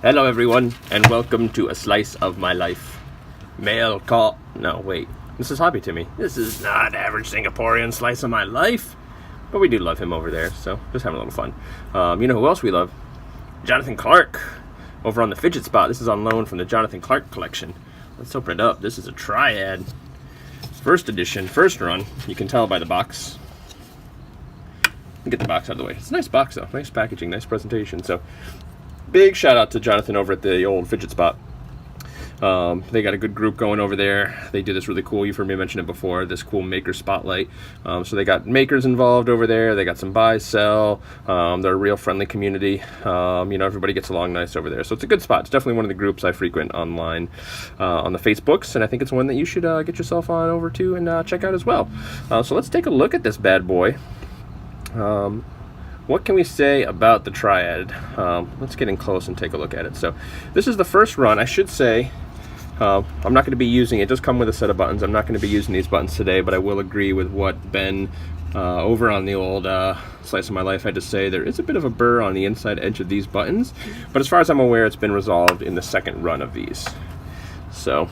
Hello everyone, and welcome to A Slice of My Life. Mail call. No, wait. This is Hobby Timmy. This is not average Singaporean slice of my life. But we do love him over there, so just having a little fun. You know who else we love? Jonathan Clark. Over on the Fidget spot. This is on loan from the Jonathan Clark collection. Let's open it up. This is a Triad. First edition, first run. You can tell by the box. Get the box out of the way. It's a nice box though. Nice packaging, nice presentation. So big shout out to Jonathan over at the old Fidget spot. They got a good group going over there. They do this really cool, you've heard me mention it before, this cool maker spotlight. So they got makers involved over there. They got some buy, sell. They're a real friendly community. You know, everybody gets along nice over there. So it's a good spot. It's definitely one of the groups I frequent online on the Facebooks, and I think it's one that you should get yourself on over to and check out as well. So let's take a look at this bad boy. What can we say about the Triad? Let's get in close and take a look at it. So this is the first run. I should say I'm not going to be using it. Does come with a set of buttons. I'm not going to be using these buttons today, but I will agree with what Ben over on the old Slice of My Life had to say. There is a bit of a burr on the inside edge of these buttons, but as far as I'm aware, it's been resolved in the second run of these. So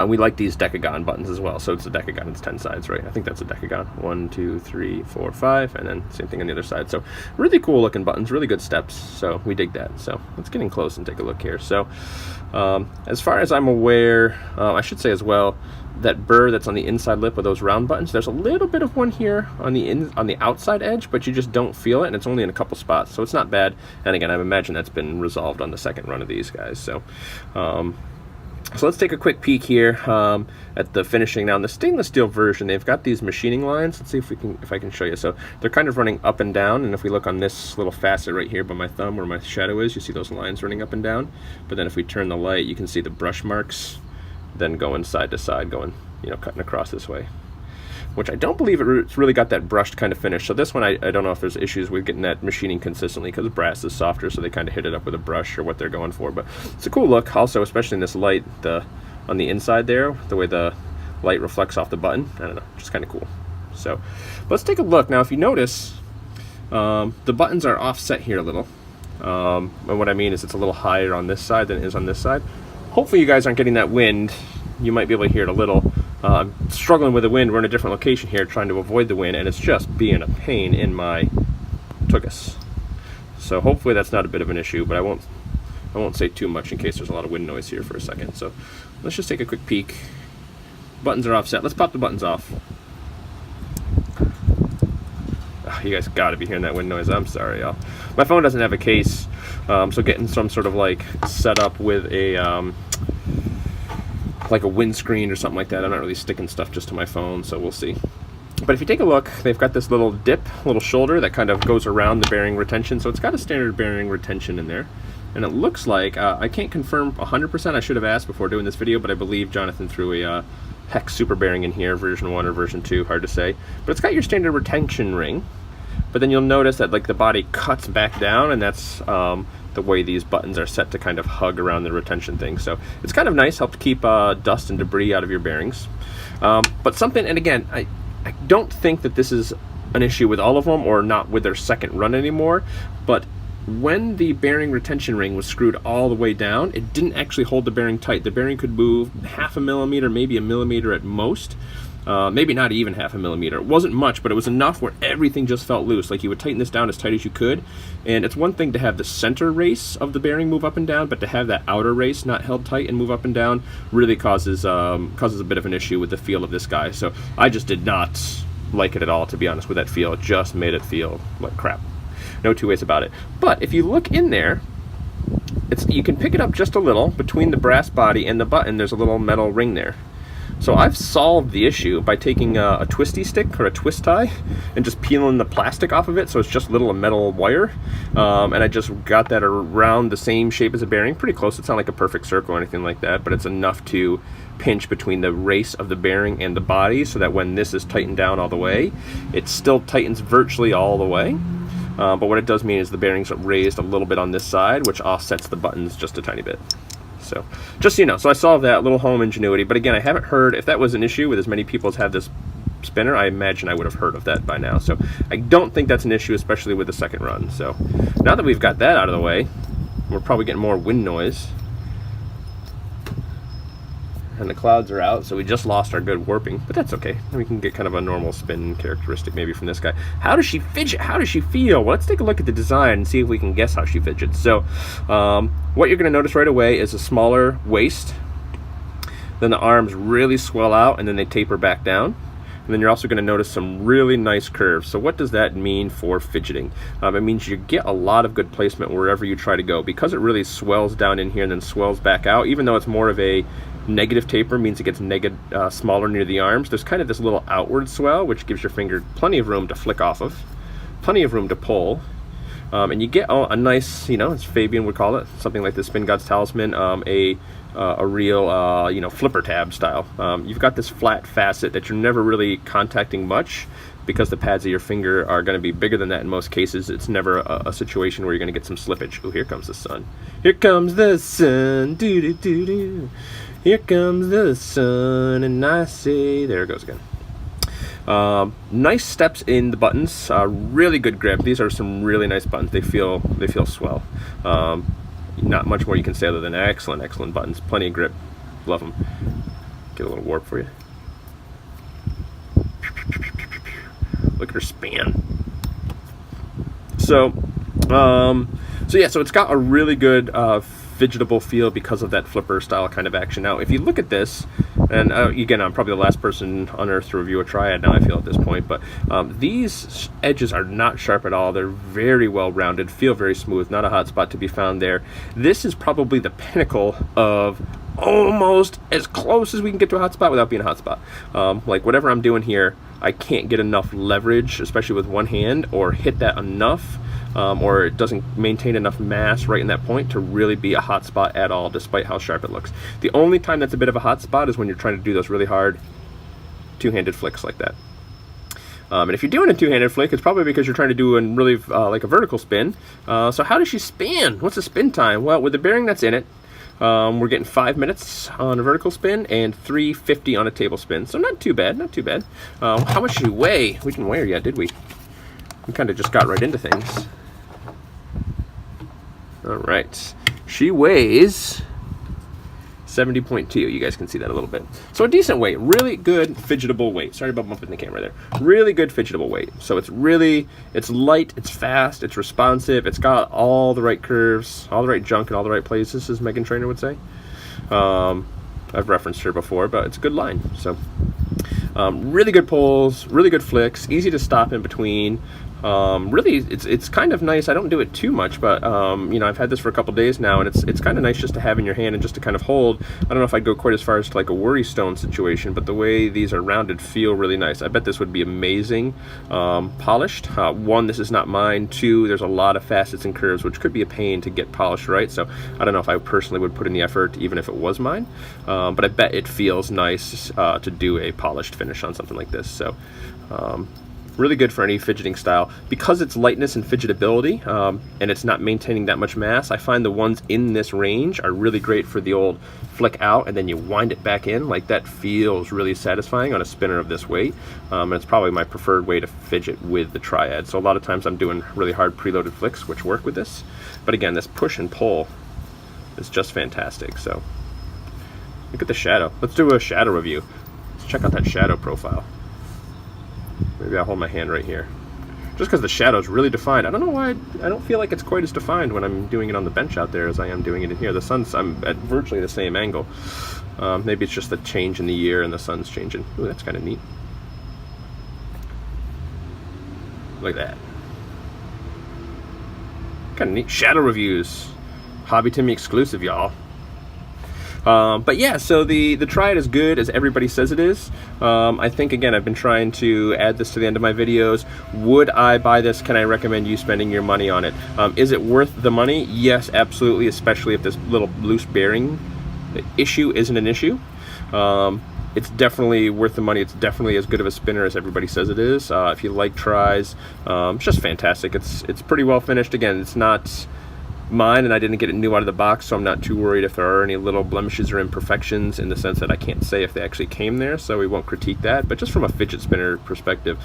we like these decagon buttons as well. So it's a decagon, it's 10 sides, right? I think that's a decagon. 1, 2, 3, 4, 5, and then same thing on the other side. So really cool looking buttons, really good steps. So we dig that. So let's get in close and take a look here. So as far as I'm aware, I should say as well, that burr that's on the inside lip of those round buttons, there's a little bit of one here on the outside edge, but you just don't feel it, and it's only in a couple spots, so it's not bad. And again, I imagine that's been resolved on the second run of these guys. So so let's take a quick peek here at the finishing. Now in the stainless steel version, they've got these machining lines. Let's see if I can show you. So they're kind of running up and down, and if we look on this little facet right here by my thumb where my shadow is, you see those lines running up and down. But then if we turn the light, you can see the brush marks then going side to side, going, you know, cutting across this way, which I don't believe it's really got that brushed kind of finish. So this one, I don't know if there's issues with getting that machining consistently because brass is softer, so they kind of hit it up with a brush or what they're going for. But it's a cool look also, especially in this light on the inside there, the way the light reflects off the button. I don't know, just kind of cool. So let's take a look. Now if you notice, the buttons are offset here a little. And what I mean is it's a little higher on this side than it is on this side. Hopefully you guys aren't getting that wind. You might be able to hear it a little. I'm struggling with the wind. We're in a different location here trying to avoid the wind, and it's just being a pain in my tuchus. So hopefully that's not a bit of an issue, but I won't say too much in case there's a lot of wind noise here for a second. So let's just take a quick peek. Buttons are offset. Let's pop the buttons off. Oh, you guys got to be hearing that wind noise. I'm sorry, y'all. My phone doesn't have a case, so getting some sort of like setup with a like a windscreen or something like that. I'm not really sticking stuff just to my phone, so we'll see. But if you take a look, they've got this little dip, little shoulder that kind of goes around the bearing retention, so it's got a standard bearing retention in there. And it looks like, I can't confirm 100%, I should have asked before doing this video, but I believe Jonathan threw a hex super bearing in here, version 1 or version 2, hard to say. But it's got your standard retention ring, but then you'll notice that like the body cuts back down, and that's the way these buttons are set to kind of hug around the retention thing. So it's kind of nice, helps keep dust and debris out of your bearings. But something, and again, I don't think that this is an issue with all of them, or not with their second run anymore, but when the bearing retention ring was screwed all the way down, it didn't actually hold the bearing tight. The bearing could move 0.5 millimeter, maybe 1 millimeter at most. Maybe not even 0.5 millimeter. It wasn't much, but it was enough where everything just felt loose. Like you would tighten this down as tight as you could. And it's one thing to have the center race of the bearing move up and down, but to have that outer race not held tight and move up and down really causes a bit of an issue with the feel of this guy. So I just did not like it at all, to be honest with that feel. It just made it feel like crap. No two ways about it. But if you look in there, you can pick it up just a little. Between the brass body and the button, there's a little metal ring there. So I've solved the issue by taking a twisty stick or a twist tie and just peeling the plastic off of it, so it's just little metal wire. And I just got that around the same shape as a bearing, pretty close. It's not like a perfect circle or anything like that, but it's enough to pinch between the race of the bearing and the body, so that when this is tightened down all the way, it still tightens virtually all the way. But what it does mean is the bearings are raised a little bit on this side, which offsets the buttons just a tiny bit. So just so you know, so I solved that, little home ingenuity. But again, I haven't heard, if that was an issue with as many people as have this spinner, I imagine I would have heard of that by now. So I don't think that's an issue, especially with the second run. So now that we've got that out of the way, We're probably getting more wind noise. And the clouds are out, so we just lost our good warping, but that's okay. We can get kind of a normal spin characteristic maybe from this guy. How does she fidget? How does she feel? Well, let's take a look at the design and see if we can guess how she fidgets. So what you're going to notice right away is a smaller waist. Then the arms really swell out and then they taper back down. And then you're also going to notice some really nice curves. So what does that mean for fidgeting? It means you get a lot of good placement wherever you try to go. Because it really swells down in here and then swells back out, even though it's more of a negative taper, means it gets smaller near the arms. There's kind of this little outward swell, which gives your finger plenty of room to flick off of, plenty of room to pull. And you get a nice, as Fabian would call it, something like the Spin God's Talisman, a real, flipper tab style. You've got this flat facet that you're never really contacting much because the pads of your finger are going to be bigger than that in most cases. It's never a situation where you're going to get some slippage. Oh, here comes the sun. Here comes the sun. Doo-doo-doo-doo. Here comes the sun, and I say, there it goes again. Nice steps in the buttons, really good grip. These are some really nice buttons. They feel swell. Not much more you can say other than excellent buttons. Plenty of grip. Love them. Get a little warp for you. Look at her span. So it's got a really good fidgetable feel because of that flipper style kind of action. Now, if you look at this, and again, I'm probably the last person on earth to review a Triad now, I feel, at this point, but these edges are not sharp at all. They're very well rounded, feel very smooth, not a hot spot to be found there. This is probably the pinnacle of almost as close as we can get to a hot spot without being a hot spot. Like whatever I'm doing here, I can't get enough leverage, especially with one hand, or hit that enough, or it doesn't maintain enough mass right in that point to really be a hot spot at all, despite how sharp it looks. The only time that's a bit of a hot spot is when you're trying to do those really hard two-handed flicks like that. And if you're doing a two-handed flick, it's probably because you're trying to do a really like a vertical spin. So how does she spin? What's the spin time? Well, with the bearing that's in it, we're getting 5 minutes on a vertical spin and 350 on a table spin. So not too bad, not too bad. How much does she weigh? We didn't weigh her yet, did we? We kind of just got right into things. All right, she weighs 70.2. You guys can see that a little bit. So a decent weight, really good fidgetable weight. Sorry about bumping the camera there. Really good fidgetable weight. So it's light, it's fast, it's responsive, it's got all the right curves, all the right junk in all the right places, as Megan Trainor would say. I've referenced her before, but it's a good line. So really good pulls, really good flicks, easy to stop in between. Really, it's kind of nice. I don't do it too much, but I've had this for a couple days now, and it's kind of nice just to have in your hand and just to kind of hold. I don't know if I'd go quite as far as to like a worry stone situation, but the way these are rounded feel really nice. I bet this would be amazing polished. One, this is not mine. Two, there's a lot of facets and curves, which could be a pain to get polished right. So I don't know if I personally would put in the effort, even if it was mine. But I bet it feels nice to do a polished finish on something like this. So. Really good for any fidgeting style. Because it's lightness and fidgetability, and it's not maintaining that much mass, I find the ones in this range are really great for the old flick out and then you wind it back in. Like, that feels really satisfying on a spinner of this weight. And it's probably my preferred way to fidget with the Triad. So a lot of times I'm doing really hard preloaded flicks, which work with this. But again, this push and pull is just fantastic. So look at the shadow. Let's do a shadow review. Let's check out that shadow profile. Maybe I'll hold my hand right here. Just because the shadow's really defined. I don't know why I don't feel like it's quite as defined when I'm doing it on the bench out there as I am doing it in here. I'm at virtually the same angle. Maybe it's just the change in the year and the sun's changing. Ooh, that's kind of neat. Look at that. Kind of neat. Shadow reviews. Hobby Timmy exclusive, y'all. But yeah, so the Triad is good as everybody says it is. I think, again, I've been trying to add this to the end of my videos. Would I buy this? Can I recommend you spending your money on it? Is it worth the money? Yes, absolutely, especially if this little loose bearing issue isn't an issue. It's definitely worth the money. It's definitely as good of a spinner as everybody says it is. If you like tries, it's just fantastic. It's pretty well finished. Again, it's not mine, and I didn't get it new out of the box, so I'm not too worried if there are any little blemishes or imperfections, in the sense that I can't say if they actually came there, so we won't critique that. But just from a fidget spinner perspective,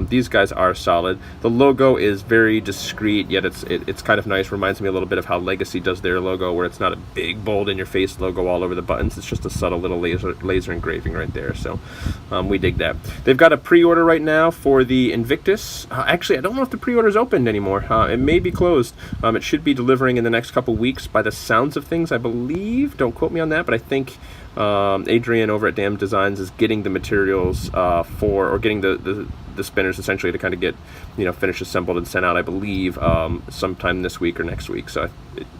these guys are solid. The logo is very discreet, yet it's kind of nice. Reminds me a little bit of how Legacy does their logo, where it's not a big bold in your face logo all over the buttons. It's just a subtle little laser engraving right there, so we dig that. They've got a pre-order right now for the Invictus. Actually, I don't know if the pre-order's opened anymore. It may be closed. It should be delivering in the next couple weeks by the sounds of things, I believe. Don't quote me on that, but I think Adrian over at Damned Designs is getting the materials or getting the spinners essentially to kind of get, finished, assembled, and sent out, I believe, sometime this week or next week. So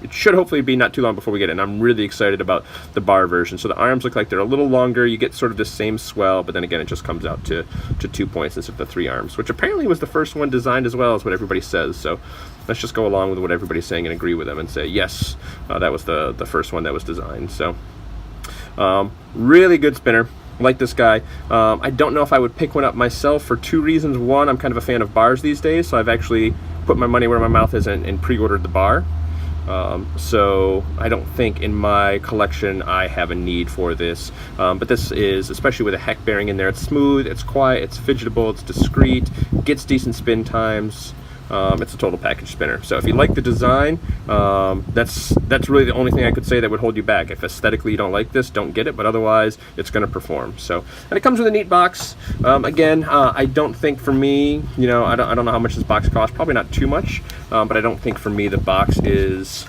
it should hopefully be not too long before we get it. And I'm really excited about the bar version. So the arms look like they're a little longer. You get sort of the same swell, but then again, it just comes out to 2 points instead of the 3 arms, which apparently was the first one designed as well, as what everybody says. So let's just go along with what everybody's saying and agree with them and say, yes, that was the first one that was designed. So really good spinner. Like this guy. I don't know if I would pick one up myself for 2 reasons. One, I'm kind of a fan of bars these days, so I've actually put my money where my mouth is and pre-ordered the bar. So I don't think in my collection I have a need for this. But this is, especially with a heck bearing in there, it's smooth, it's quiet, it's fidgetable, it's discreet, gets decent spin times. It's a total package spinner. So if you like the design, that's really the only thing I could say that would hold you back. If aesthetically you don't like this, don't get it, but otherwise it's going to perform. So, and it comes with a neat box. Again, I don't think for me, I don't know how much this box costs, probably not too much, but I don't think for me the box is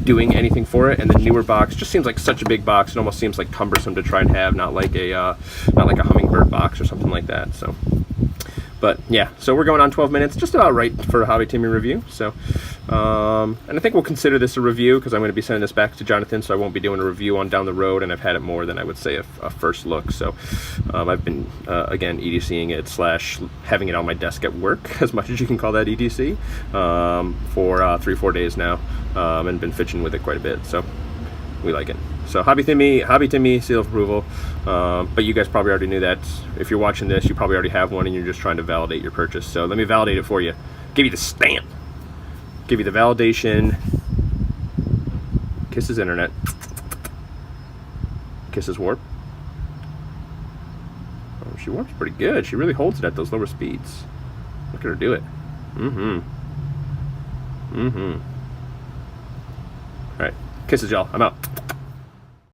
doing anything for it. And the newer box just seems like such a big box. It almost seems like cumbersome to try and have, not like a hummingbird box or something like that. So. But yeah, so we're going on 12 minutes, just about right for a Hobby Timmy review. So, and I think we'll consider this a review, because I'm going to be sending this back to Jonathan, so I won't be doing a review on down the road, and I've had it more than I would say a first look. So I've been, again, EDCing it / having it on my desk at work, as much as you can call that EDC, for 3-4 days now, and been fidgeting with it quite a bit. So we like it. So Hobby Timmy, seal of approval. But you guys probably already knew that. If you're watching this, you probably already have one and you're just trying to validate your purchase. So let me validate it for you. Give you the stamp. Give you the validation. Kisses internet. Kisses warp. Oh, she warps pretty good. She really holds it at those lower speeds. Look at her do it. All right. Kisses, y'all. I'm out.